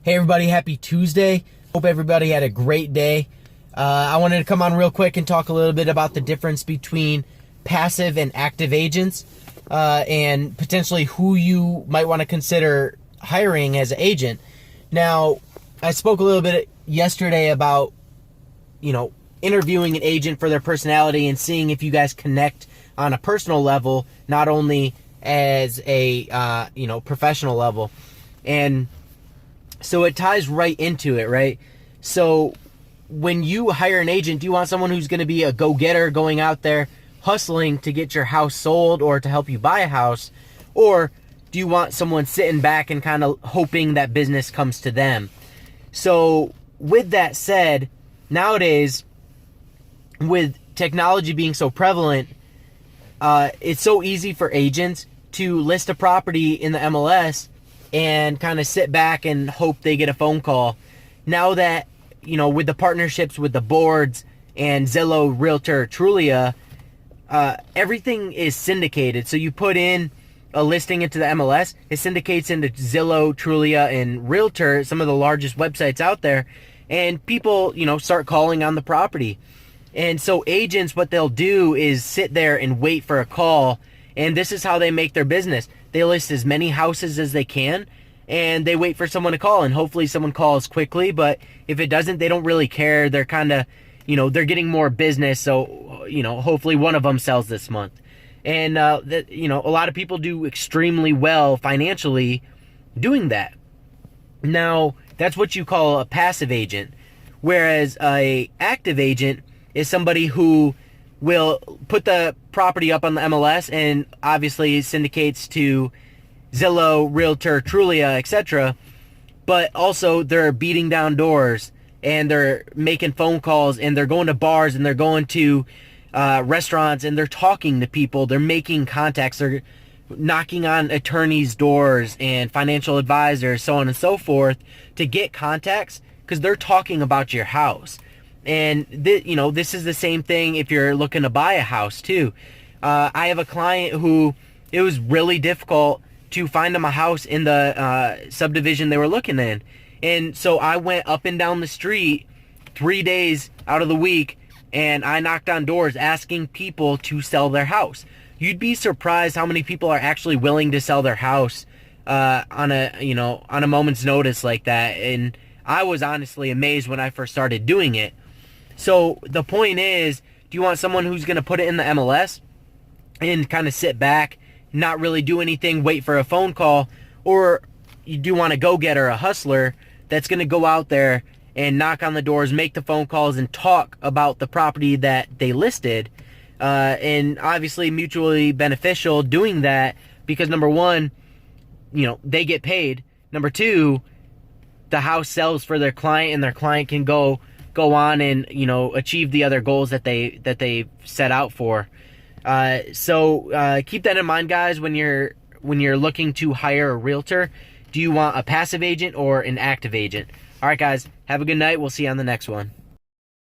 Hey everybody, happy Tuesday. Hope everybody had a great day. I wanted to come on real quick and talk a little bit about the difference between passive and active agents, and potentially who you might want to consider hiring as an agent. Now, I spoke a little bit yesterday about, interviewing an agent for their personality and seeing if you guys connect on a personal level, not only as a, professional level. And so it ties right into it, right? So when you hire an agent, do you want someone who's going to be a go-getter, going out there hustling to get your house sold or to help you buy a house? Or do you want someone sitting back and kind of hoping that business comes to them? So with that said, nowadays, with technology being so prevalent, it's so easy for agents to list a property in the MLS and kind of sit back and hope they get a phone call. Now that, with the partnerships with the boards and Zillow, Realtor, Trulia, everything is syndicated. So you put in a listing into the MLS, it syndicates into Zillow, Trulia, and Realtor, some of the largest websites out there, and people, start calling on the property. And so agents, what they'll do is sit there and wait for a call, and this is how they make their business. They list as many houses as they can, and they wait for someone to call, and hopefully someone calls quickly, but if it doesn't, they don't really care. They're kind of, they're getting more business, so, hopefully one of them sells this month. And, a lot of people do extremely well financially doing that. Now, that's what you call a passive agent, whereas a active agent is somebody who will put the property up on the MLS and obviously syndicates to Zillow, Realtor, Trulia, etc. But also they're beating down doors and they're making phone calls and they're going to bars and they're going to restaurants and they're talking to people. They're making contacts. They're knocking on attorneys' doors and financial advisors, so on and so forth, to get contacts because they're talking about your house. And this is the same thing if you're looking to buy a house too. I have a client who it was really difficult to find them a house in the subdivision they were looking in. And so I went up and down the street 3 days out of the week and I knocked on doors asking people to sell their house. You'd be surprised how many people are actually willing to sell their house on a moment's notice like that. And I was honestly amazed when I first started doing it. So the point is, do you want someone who's going to put it in the MLS and kind of sit back, not really do anything, wait for a phone call? Or you do want a go-getter, a hustler that's going to go out there and knock on the doors, make the phone calls, and talk about the property that they listed? And obviously mutually beneficial doing that because number one, they get paid. Number two, the house sells for their client and their client can go on and achieve the other goals that they set out for. So keep that in mind, guys, when you're looking to hire a realtor. Do you want a passive agent or an active agent? All right, guys, have a good night. We'll see you on the next one.